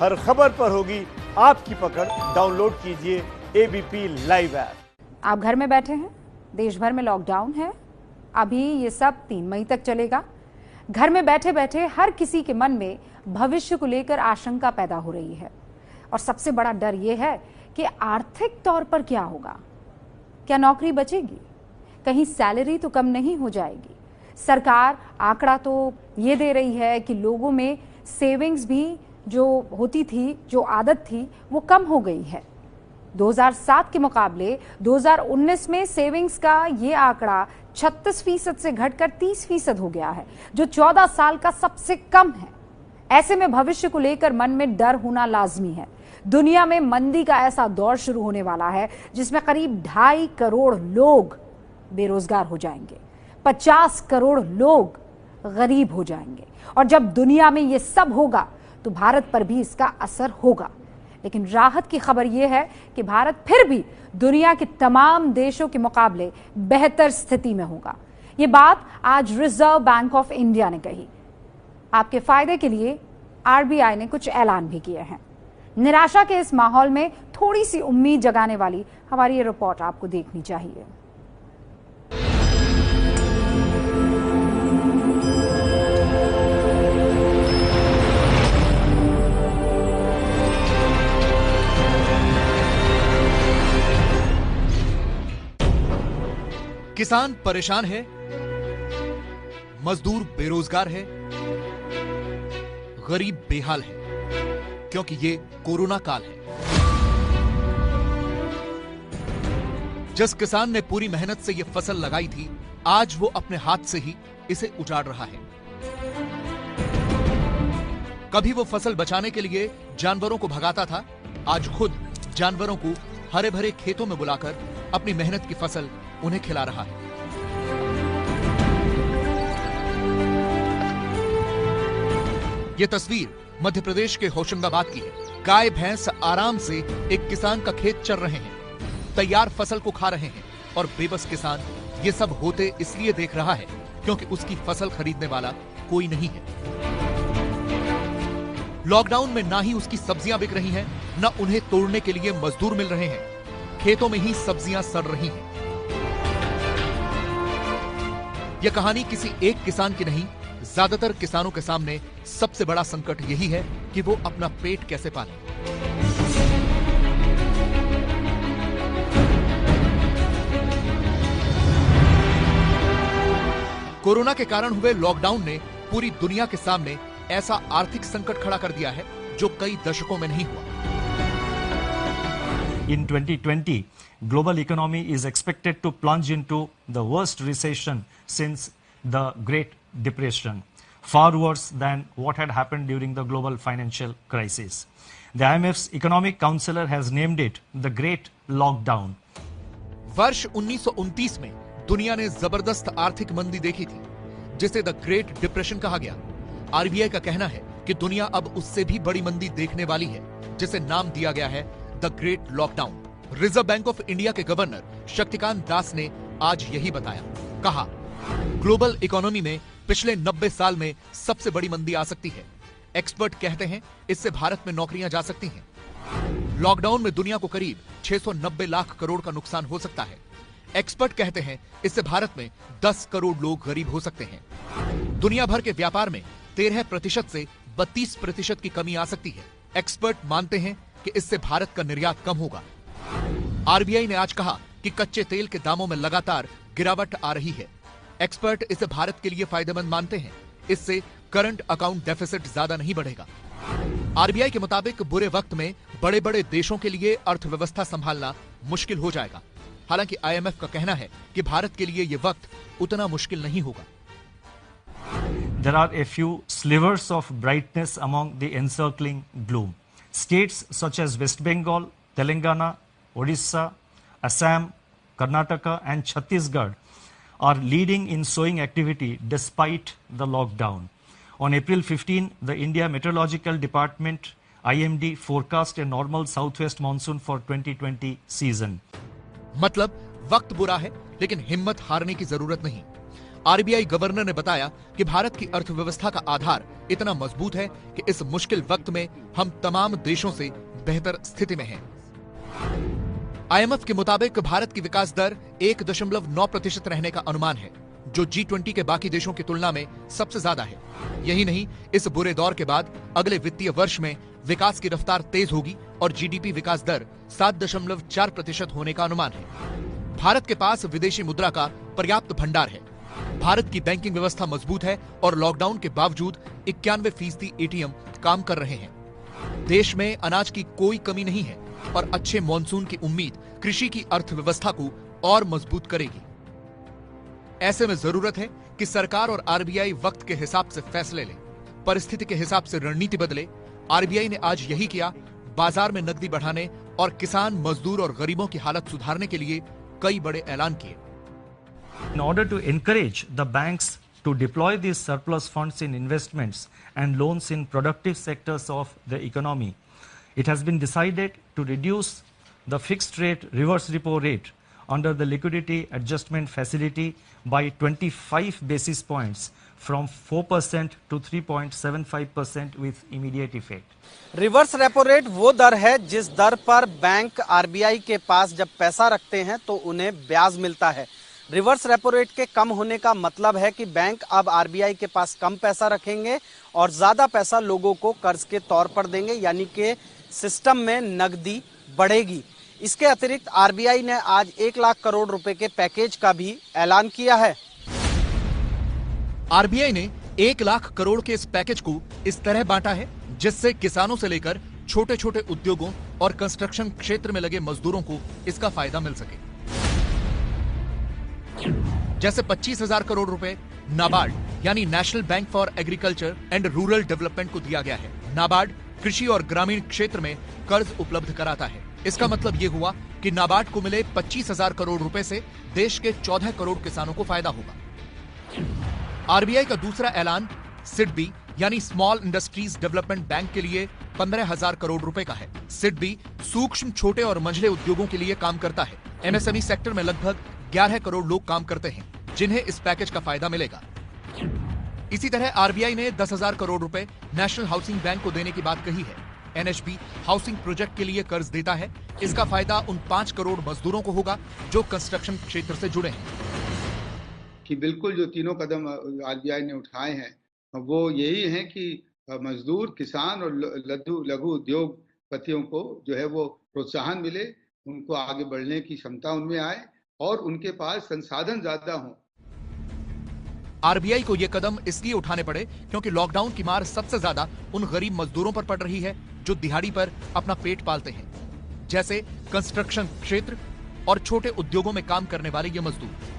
हर खबर पर होगी आपकी पकड़। डाउनलोड कीजिए एबीपी लाइव ऐप। आप घर में बैठे हैं, देश भर में लॉकडाउन है। अभी ये सब 3 मई तक चलेगा। घर में बैठे बैठे हर किसी के मन में भविष्य को लेकर आशंका पैदा हो रही है और सबसे बड़ा डर ये है कि आर्थिक तौर पर क्या होगा। क्या नौकरी बचेगी? कहीं सैलरी तो कम नहीं हो जाएगी? सरकार आंकड़ा तो ये दे रही है कि लोगों में सेविंग्स भी जो होती थी, जो आदत थी, वो कम हो गई है। 2007 के मुकाबले 2019 में सेविंग्स का ये आंकड़ा 36% से घटकर 30% हो गया है, जो 14 साल का सबसे कम है। ऐसे में भविष्य को लेकर मन में डर होना लाजमी है। दुनिया में मंदी का ऐसा दौर शुरू होने वाला है जिसमें करीब 2.5 करोड़ लोग बेरोजगार हो जाएंगे, 50 करोड़ लोग गरीब हो जाएंगे। और जब दुनिया में ये सब होगा तो भारत पर भी इसका असर होगा। लेकिन राहत की खबर यह है कि भारत फिर भी दुनिया के तमाम देशों के मुकाबले बेहतर स्थिति में होगा। ये बात आज रिजर्व बैंक ऑफ इंडिया ने कही। आपके फायदे के लिए आरबीआई ने कुछ ऐलान भी किए हैं। निराशा के इस माहौल में थोड़ी सी उम्मीद जगाने वाली हमारी ये रिपोर्ट आपको देखनी चाहिए। किसान परेशान है, मजदूर बेरोजगार है, गरीब बेहाल है, क्योंकि ये कोरोना काल है। जिस किसान ने पूरी मेहनत से ये फसल लगाई थी, आज वो अपने हाथ से ही इसे उजाड़ रहा है। कभी वो फसल बचाने के लिए जानवरों को भगाता था, आज खुद जानवरों को हरे भरे खेतों में बुलाकर अपनी मेहनत की फसल उन्हें खिला रहा है। यह तस्वीर मध्य प्रदेश के होशंगाबाद की है। गाय भैंस आराम से एक किसान का खेत चर रहे हैं, तैयार फसल को खा रहे हैं और बेबस किसान ये सब होते इसलिए देख रहा है क्योंकि उसकी फसल खरीदने वाला कोई नहीं है। लॉकडाउन में ना ही उसकी सब्जियां बिक रही हैं, न उन्हें तोड़ने के लिए मजदूर मिल रहे हैं। खेतों में ही सब्जियां सड़ रही हैं। यह कहानी किसी एक किसान की नहीं, ज्यादातर किसानों के सामने सबसे बड़ा संकट यही है कि वो अपना पेट कैसे पालें। कोरोना के कारण हुए लॉकडाउन ने पूरी दुनिया के सामने ऐसा आर्थिक संकट खड़ा कर दिया है जो कई दशकों में नहीं हुआ। In 2020, global economy is expected to plunge into the worst recession since the Great Depression, far worse than what had happened during the global financial crisis. The IMF's economic counselor has named it the Great Lockdown. वर्ष 1929 में दुनिया ने जबरदस्त आर्थिक मंदी देखी थी, जिसे द ग्रेट डिप्रेशन कहा गया। आरबीआई का कहना है कि दुनिया अब उससे भी बड़ी मंदी देखने वाली है, जिसे नाम दिया गया है the great lockdown. Reserve bank of India के गवर्नर शक्तिकांत दास ने आज यही बताया। कहा, ग्लोबल इकोनॉमी में पिछले 90 साल में सबसे बड़ी मंदी आ सकती है। एक्सपर्ट कहते हैं इससे भारत में नौकरियां जा सकती हैं। लॉकडाउन में दुनिया को करीब 690 लाख करोड़ का नुकसान हो सकता है। एक्सपर्ट कहते हैं इससे भारत में 10 करोड़ लोग गरीब हो सकते हैं। दुनिया भर के व्यापार में 13% से 32% की कमी आ सकती है। एक्सपर्ट मानते हैं कि इससे भारत का निर्यात कम होगा। आरबीआई ने आज कहा कि कच्चे तेल के दामों में लगातार गिरावट आ रही है। एक्सपर्ट इसे भारत के लिए फायदेमंद मानते हैं। इससे करंट अकाउंट डेफिसिट ज्यादा नहीं बढ़ेगा। आरबीआई के मुताबिक बुरे वक्त में बड़े बड़े देशों के लिए अर्थव्यवस्था संभालना मुश्किल हो जाएगा। हालांकि आईएमएफ का कहना है कि भारत के लिए यह वक्त उतना मुश्किल नहीं होगा। There are a few slivers of brightness among the encircling gloom. States such as West Bengal, Telangana, Odisha, Assam, Karnataka and Chhattisgarh are leading in sowing activity despite the lockdown. On April 15, the India Meteorological Department IMD forecast a normal southwest monsoon for 2020 season. मतलब वक्त बुरा है, लेकिन हिम्मत हारने की जरूरत नहीं। आरबीआई गवर्नर ने बताया कि भारत की अर्थव्यवस्था का आधार इतना मजबूत है कि इस मुश्किल वक्त में हम तमाम देशों से बेहतर स्थिति में हैं। आईएमएफ के मुताबिक भारत की विकास दर 1.9% रहने का अनुमान है, जो G20 के बाकी देशों की तुलना में सबसे ज्यादा है। यही नहीं, इस बुरे दौर के बाद अगले वित्तीय वर्ष में विकास की रफ्तार तेज होगी और जीडीपी विकास दर 7.4% होने का अनुमान है। भारत के पास विदेशी मुद्रा का पर्याप्त भंडार है। भारत की बैंकिंग व्यवस्था मजबूत है और लॉकडाउन के बावजूद 91% एटीएम काम कर रहे हैं। देश में अनाज की कोई कमी नहीं है और अच्छे मॉनसून की उम्मीद कृषि की अर्थव्यवस्था को और मजबूत करेगी। ऐसे में जरूरत है कि सरकार और आरबीआई वक्त के हिसाब से फैसले ले, परिस्थिति के हिसाब से रणनीति बदले। आरबीआई ने आज यही किया, बाजार में नकदी बढ़ाने और किसान, मजदूर और गरीबों की हालत सुधारने के लिए कई बड़े ऐलान किए। In order to encourage the banks to deploy these surplus funds in investments and loans in productive sectors of the economy, it has been decided to reduce the fixed rate reverse repo rate under the liquidity adjustment facility by 25 basis points from 4% to 3.75% with immediate effect. Reverse repo rate वो दर है जिस दर पर bank RBI के पास जब पैसा रखते हैं तो उन्हें ब्याज मिलता है। रिवर्स रेपो रेट के कम होने का मतलब है कि बैंक अब आरबीआई के पास कम पैसा रखेंगे और ज्यादा पैसा लोगों को कर्ज के तौर पर देंगे, यानी कि सिस्टम में नकदी बढ़ेगी। इसके अतिरिक्त आरबीआई ने आज 1 लाख करोड़ रुपए के पैकेज का भी ऐलान किया है। आरबीआई ने 1 लाख करोड़ के इस पैकेज को इस तरह बांटा है जिससे किसानों से लेकर छोटे छोटे उद्योगों और कंस्ट्रक्शन क्षेत्र में लगे मजदूरों को इसका फायदा मिल सके। जैसे 25,000 करोड़ रुपए नाबार्ड यानी national bank for agriculture and rural development को दिया गया है। नाबार्ड कृषि और ग्रामीण क्षेत्र में कर्ज उपलब्ध कराता है। इसका मतलब यह हुआ कि नाबार्ड को मिले 25,000 करोड़ रुपए से देश के 14 करोड़ किसानों को फायदा होगा। आरबीआई का दूसरा ऐलान सिडबी यानी स्मॉल इंडस्ट्रीज डेवलपमेंट बैंक के लिए 15,000 करोड़ रुपए का है। सिडबी सूक्ष्म, छोटे और मंझले उद्योगों के लिए काम करता है। एमएसएमई सेक्टर में लगभग 11 करोड़ लोग काम करते हैं जिन्हें इस पैकेज का फायदा मिलेगा। इसी तरह आरबीआई ने 10,000 करोड़ रुपए नेशनल हाउसिंग बैंक को देने की बात कही है। एनएचबी हाउसिंग प्रोजेक्ट के लिए कर्ज देता है। इसका फायदा उन 5 करोड़ मजदूरों को होगा जो कंस्ट्रक्शन क्षेत्र से जुड़े हैं। कि बिल्कुल जो तीनों कदम आरबीआई ने उठाए हैं वो यही हैं कि मजदूर, किसान और लघु उद्योगपतियों को जो है वो प्रोत्साहन मिले, उनको आगे बढ़ने की क्षमता उनमें आए और उनके पास संसाधन ज्यादा हों। आरबीआई को ये कदम इसलिए उठाने पड़े क्योंकि लॉकडाउन की मार सबसे ज्यादा उन गरीब मजदूरों पर पड़ रही है जो दिहाड़ी पर अपना पेट पालते हैं, जैसे कंस्ट्रक्शन क्षेत्र और छोटे उद्योगों में काम करने वाले ये मजदूर।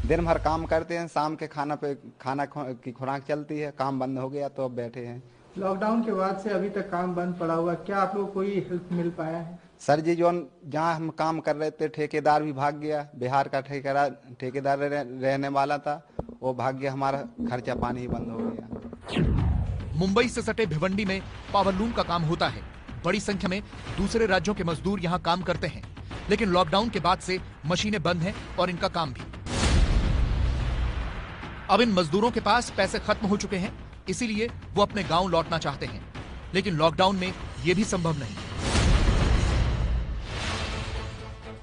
दिन भर काम करते हैं, शाम के खाना की खुराक चलती है, काम बंद हो गया तो अब बैठे हैं। लॉकडाउन के बाद से अभी तक काम बंद पड़ा हुआ, क्या आप लोग कोई हेल्प मिल पाया है? सर जी, जो जहाँ हम काम कर रहे थे ठेकेदार भी भाग गया। बिहार का ठेकेदार रहने वाला था, वो भाग गया, हमारा खर्चा पानी ही बंद हो गया। मुंबई से सटे भिवंडी में पावरलूम का काम होता है। बड़ी संख्या में दूसरे राज्यों के मजदूर यहाँ काम करते हैं, लेकिन लॉकडाउन के बाद से मशीनें बंद हैं और इनका काम भी। अब इन मजदूरों के पास पैसे खत्म हो चुके हैं, इसीलिए वो अपने गांव लौटना चाहते हैं, लेकिन लॉकडाउन में ये भी संभव नहीं।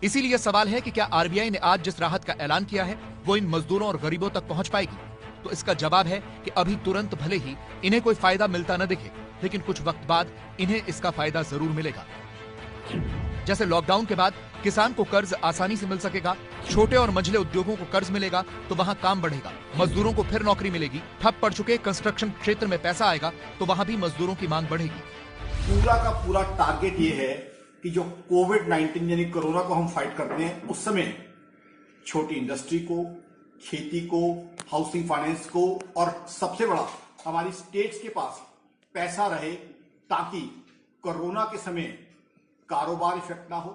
इसीलिए सवाल है कि क्या आरबीआई ने आज जिस राहत का ऐलान किया है वो इन मजदूरों और गरीबों तक पहुंच पाएगी? तो इसका जवाब है कि अभी तुरंत भले ही इन्हें कोई फायदा मिलता न दिखे, लेकिन कुछ वक्त बाद इन्हें इसका फायदा जरूर मिलेगा। जैसे लॉकडाउन के बाद किसान को कर्ज आसानी से मिल सकेगा, छोटे और मंझले उद्योगों को कर्ज मिलेगा तो वहां काम बढ़ेगा, मजदूरों को फिर नौकरी मिलेगी, ठप पड़ चुके कंस्ट्रक्शन क्षेत्र में पैसा आएगा तो वहां भी मजदूरों की मांग बढ़ेगी। पूरा का पूरा टारगेट ये है कि जो कोविड-19 यानी कोरोना को हम फाइट करते हैं, उस समय छोटी इंडस्ट्री को, खेती को, हाउसिंग फाइनेंस को और सबसे बड़ा हमारी स्टेट्स के पास पैसा रहे ताकि कोरोना के समय कारोबार इफेक्ट ना हो,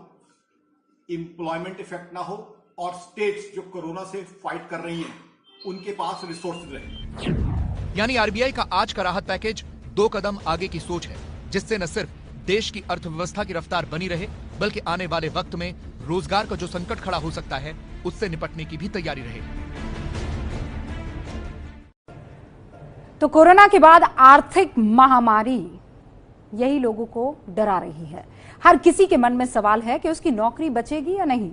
एम्प्लॉयमेंट इफेक्ट ना हो और स्टेट्स जो कोरोना से फाइट कर रही हैं उनके पास रिसोर्सेज रहे। यानी आरबीआई का आज का राहत पैकेज 2 कदम आगे की सोच है, जिससे न सिर्फ देश की अर्थव्यवस्था की रफ्तार बनी रहे बल्कि आने वाले वक्त में रोजगार का जो संकट खड़ा हो सकता है उससे निपटने की भी तैयारी रहे। तो कोरोना के बाद आर्थिक महामारी यही लोगों को डरा रही है। हर किसी के मन में सवाल है कि उसकी नौकरी बचेगी या नहीं।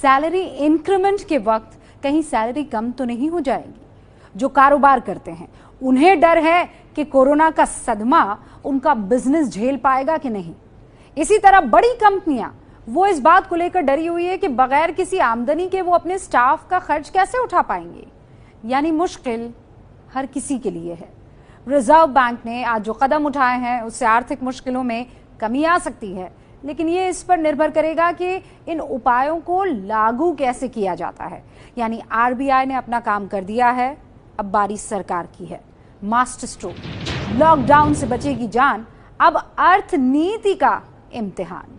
सैलरी इंक्रीमेंट के वक्त कहीं सैलरी कम तो नहीं हो जाएगी। जो कारोबार करते हैं उन्हें डर है कि कोरोना का सदमा उनका बिजनेस झेल पाएगा कि नहीं। इसी तरह बड़ी कंपनियां वो इस बात को लेकर डरी हुई है कि बगैर किसी आमदनी के वो अपने स्टाफ का खर्च कैसे उठा पाएंगे। यानी मुश्किल हर किसी के लिए है। रिजर्व बैंक ने आज जो कदम उठाए हैं उससे आर्थिक मुश्किलों में कमी आ सकती है, लेकिन ये इस पर निर्भर करेगा कि इन उपायों को लागू कैसे किया जाता है। यानी आरबीआई ने अपना काम कर दिया है, अब बारी सरकार की है। मास्टर स्ट्रोक, लॉकडाउन से बचेगी जान, अब अर्थनीति का इम्तिहान।